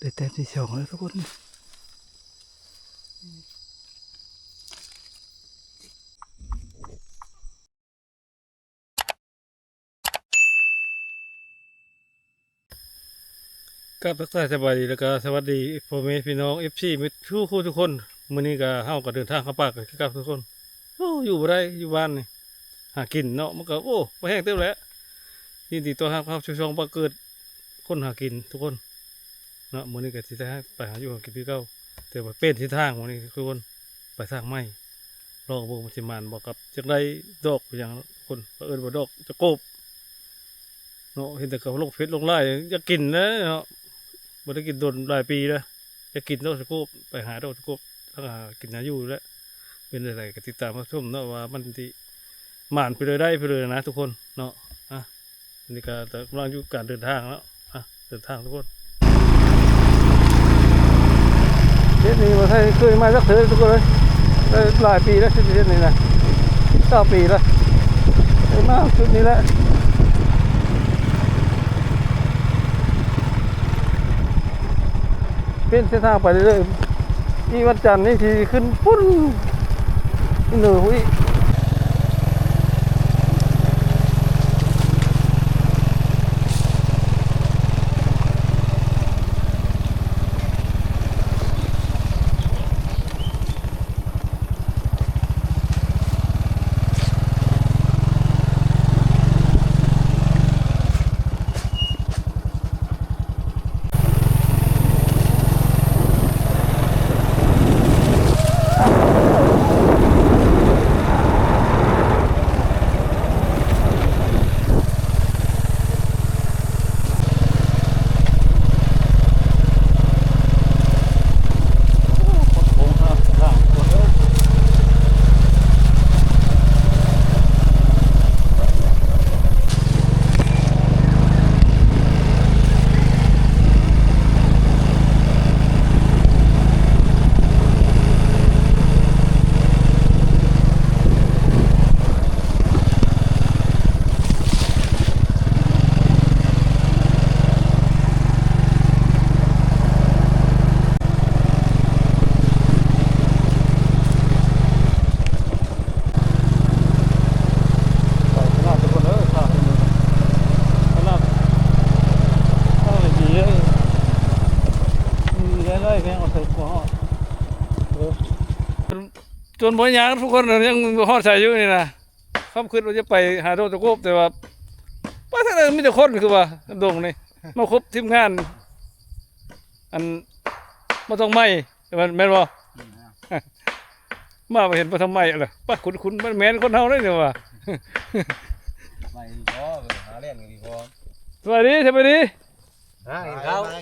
ได้แต้มที่สองแล้วทุกคนกับทักทายสบายดีแล้วก็สวัสดีพ่อแม่พี่น้องมิตรทุกคนมื้อนี้ก็เฮาก็เดินทางเข้าป่ากันครับทุกคนโอ้อยู่บ่ได้อยู่บ้านนี่หากินเนาะมันก็โอ้บ่แห้งเต็มแล้วยินดีต้อนรับครับช่วงปลาเกิดคนหากินทุกคนเนาะมื้อนี้ก็สิได้ไปหาอยู่หากินคือเก่าแต่ว่าเป็นทิศทางมื้อนี้ทุกคนไปทางไม้รอบ่มันสิมานบ่กับจักได้ดอกอย่างทุกคนเอิ้นว่าดอกจะโกบเนาะเห็นแต่เขาลงเฟซลงไลน์อยากกินนะเนาะบ่ได้กินโดนหลายปีแล้วอยากกินดอกจะโกบไปหาดอกจะโกบถ้าหากินหาอยู่แล้วเป็นอะไรก็ติดตามมาชมเนาะว่ามันที่หมานไปเลยได้ไปเลยนะทุกคนเนาะนี่ก็กำลังอยู่การเดินทางแล้วเดินทางทุกคนเส้นนี้มาใช่เคยมาสักเถื่อทุกคนเลยหลายปีแล้วเส้นนี้นะ9 ปีแล้วเคยมาชุดนี้แล้วเป็นเส้นทางไปเรื่อยๆนี่วันจันทร์นี่ทีขึ้นปุ้นเหนื่อยหุ้ยจนบ่ยางทุกคนยังฮอดใส่อยู่นี่นะความคิดว่าจะไปหาโดตะโกบแต่ว่าป้าทั้งนั้นมีแต่คนคือว่าดงนี่มาครบทีมงานอันมาต้องไม่แม่นบ่มาเห็นมาทำไมล่ะป้าคุณมันแม่นคนเฮาได้เนี่ยว่ะไม่พอหาเล่นกันดีพอสวัสดีกินข้าวแล้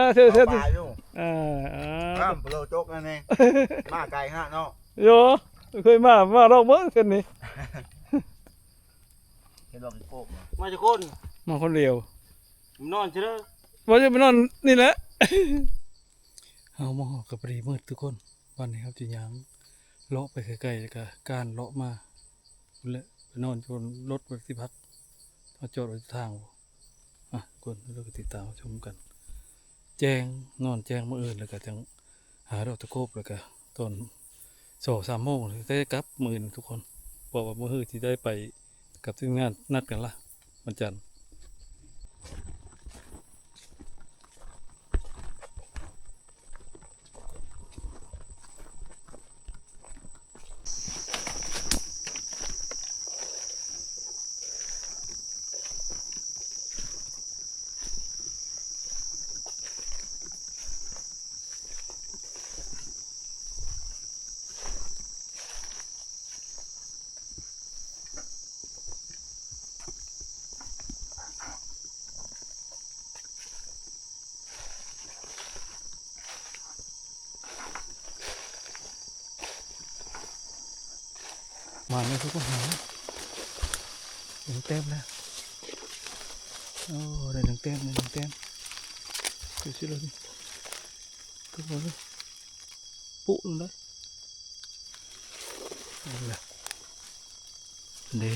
วเธอปลาอยู่ข้ามโปรโจ๊กนั่นเองมาไกลฮะเนาะโยเคยมาลองเมื่อเส้นนี้เห็นดอกโป๊กมาจากคนมาคนเดียวน อนใช่ไหมว่าจะไปนอนนี่แหละเอามากับปรีมืดทุกคนวันนี้ครับจะยังเลาะไปไกลๆแล้วก็การเลาะมาเลยไปนอนจนรถไปที่พักมาจอดไว้ทางคนเราก็ติดตามชมกันแจ้งนอนแจ้งเมื่ออื่นแล้วก็จังหาดอกตะโกบแล้วก็ตอน2-3 โมงได้กลับมื้อทุกคนบอกว่ามื้อที่ได้ไปกับทีมงานนัดกันละวันจันทร์มาเลยทุกคนหาเต็มแล้วโอ้ได้1 เต็มดูสิเลยทุกคนเลยปุ๊ลงเลยเอาละเด้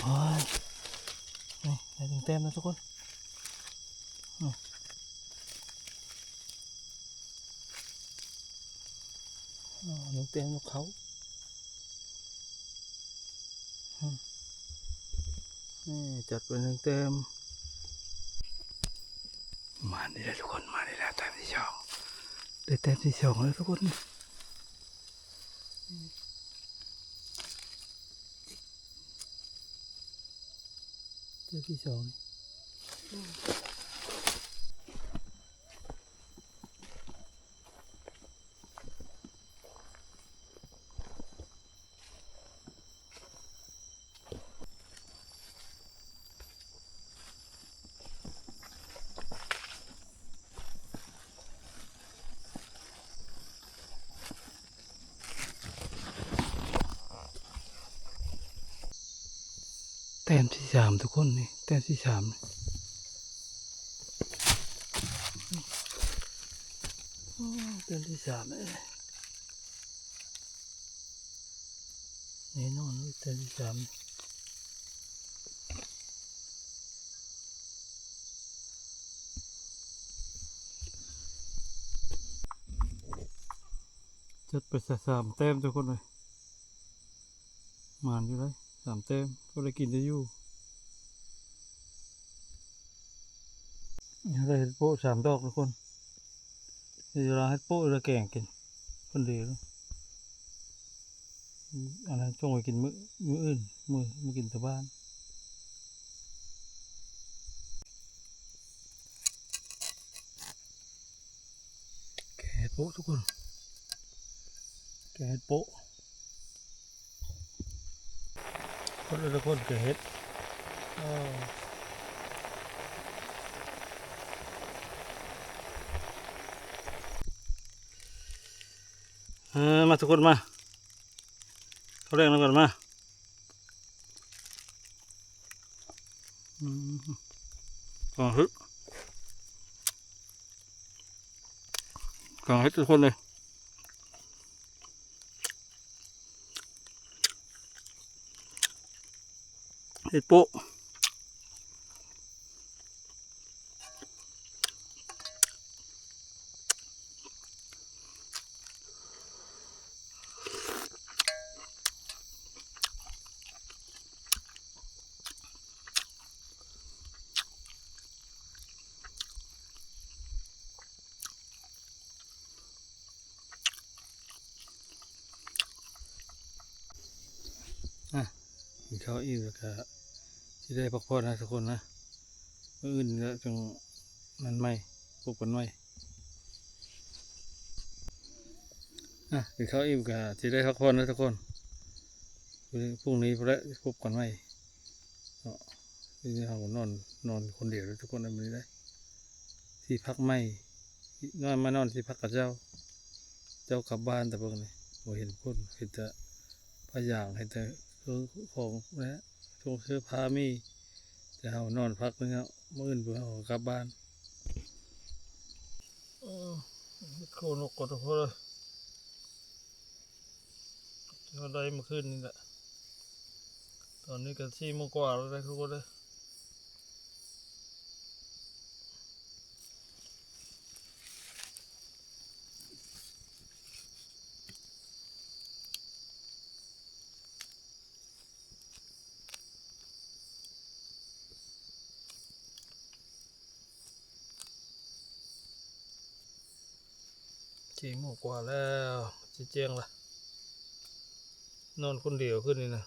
โอ้ยนี่ได้1 เต็มแล้วทุกคน หนึ่งเต็มนกเขานี่จัดไปหนึ่งเต็มมาได้แล้วทุกคนมาได้แล้วแต้มที่สองได้แต้มที่สองแล้วทุกคนแต้มที่สองแต้มที่สามทุกคนนี่แต้มที่สามแต้มที่สามแน่นอนแต้มที่สามจัดไปสามแต้มทุกคนเลยมานอยู่เลยสามแต้มก็เลยกินได้อยู่ได้เห็ดโป๊ะสามดอกทุกคนเดี๋ยวเราเห็ดโป๊ะเราแกงกินคนเดียวอันนั้นจงไปกินมื้ออื่นมื้อกินแต่บ้านแกงเห็ดโป๊ะทุกคนแกงเห็ดโป๊ะคนละคนแกงเห็ดมาทุกคนมาเขาเรียกน้ำกันมาก่อนฮึก่อนฮึทุกคนเลยเห็ดโป๊ะกินข้าวอิ่มแล้วก็ที่ได้พักผ่อนนะทุกคนนะมื้ออื่นแล้วจังมันไม่พบกันไม่กินข้าวอิ่มก็ที่ได้พักผ่อนนะทุกคนพรุ่งนี้พบกันไม่ที่นี่เรานอนคนเดียวทุกคนในมื้อนี้ได้ที่พักไม่มานอนที่พักกับเจ้ากลับบ้านแต่พวกนี้เราเห็นคนเห็นแต่พะยางเห็นแต่เครื่องของนะช่วงเสื้อผ้ามีจะเอานอนพักนึงครับมื้ออื่นเพื่อเอากลับบ้านโคนกดทุกคนเลยเขาได้เมื่อคืนนี่แหละตอนนี้ก็4 โมงกว่าแล้วได้ทุกคนเลย4 โมงกว่าแล้วจะเจียงละนอนคนเดียวขึ้นนี่นะ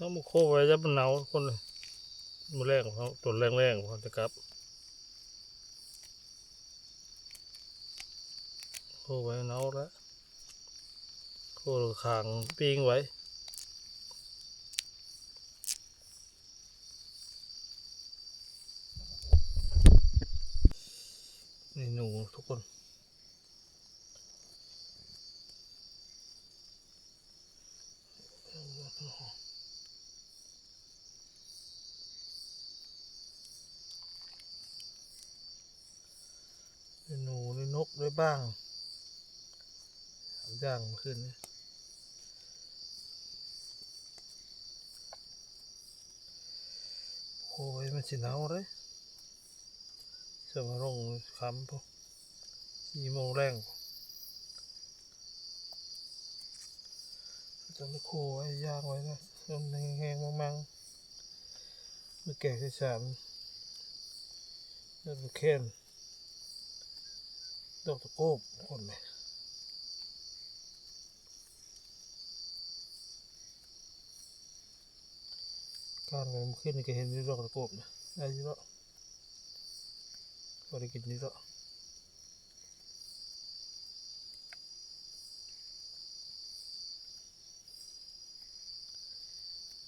เขามาโคไว้จะมันหนาวคนเลยมือแรงของเขาตัวแรงๆของเขาจะกลับโคไว้หนาวแล้วโคขางปิ้งไว้นี่หนูทุกคนนี่หนูนี่นกด้วยบ้างย่างขึ้นนี่โคไว้มันสิหนาวเลยเสมาลงคำพวก4 โมงแรงจะไม่โคไว้ย่างไว้นะจนแห้งๆมั่งๆมือแก่ที่3แล้วมันแค้นดอกตะโกบคนไหมการมันขึ้นนี่ก็เห็นอยู่ดอกตะโกบนะได้อยู่แล้วพอได้กินนี่แล้ว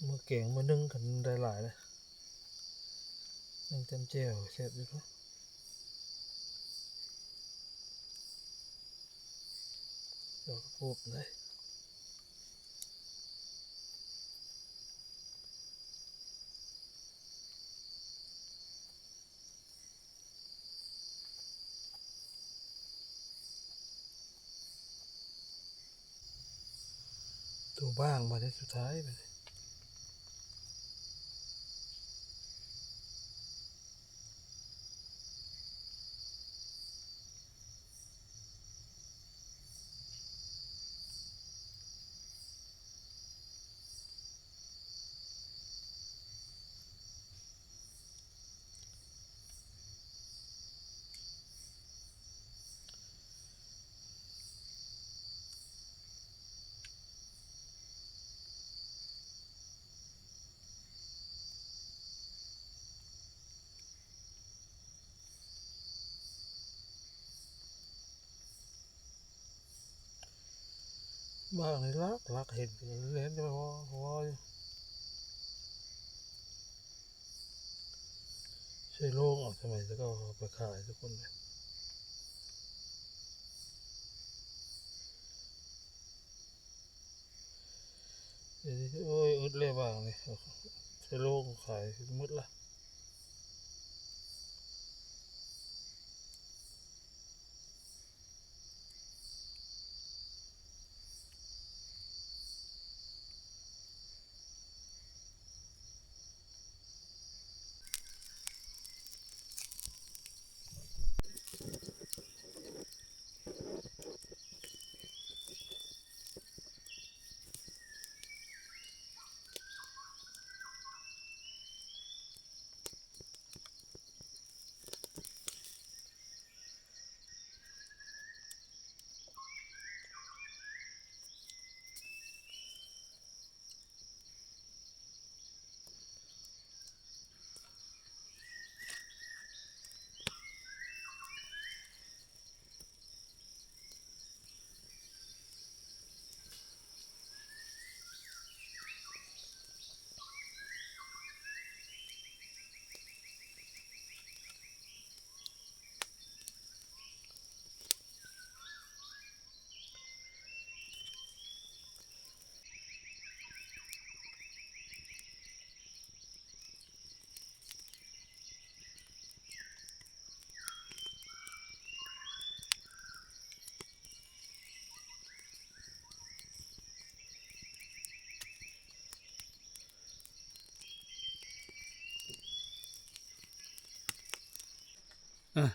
มือแกงมือนึ่งกันได้หลายเลยนึ่งเต็มเจียวเสร็จอยู่แล้วดอกตะโกบเลยตัวบ้างมาได้สุดท้ายไปเลยบ้างเลยลักเห็นเล่นจะพอใช้โล่งออกทำไมแล้วก็เอาไปขายทุกคนเลยเดี๋ยวนี้โอ้ยอึดเลยบ้างเลยใช้โล่งขายมืดละ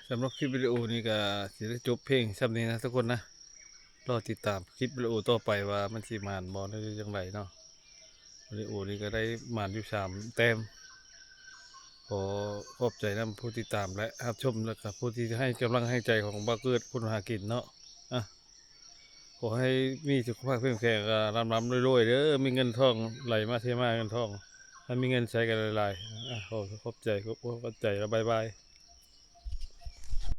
สำหรับคลิปวิดีโอนี้ก็สิได้จบเพลงซ้ำนี้นะทุกคนนะรอติดตามคลิปวิดีโอต่อไปว่ามันสิมานบอลได้ยังไงเนาะวิดีโอนี้ก็ได้มานอยู่3 แต้มขอขอบใจนะผู้ติดตามและรับชมแล้วก็ผู้ที่ให้กำลังให้ใจของบ้าเกิดผู้หากินเนาะอ่ะข อให้มีสุขภาพเข้มแข็งร่ำรวยๆเด้อมีเงินทองไหลมาเทมาเงินทองถ้ามีเงินใช้กันหลายๆขอบใจแล้วบ๊ายบาย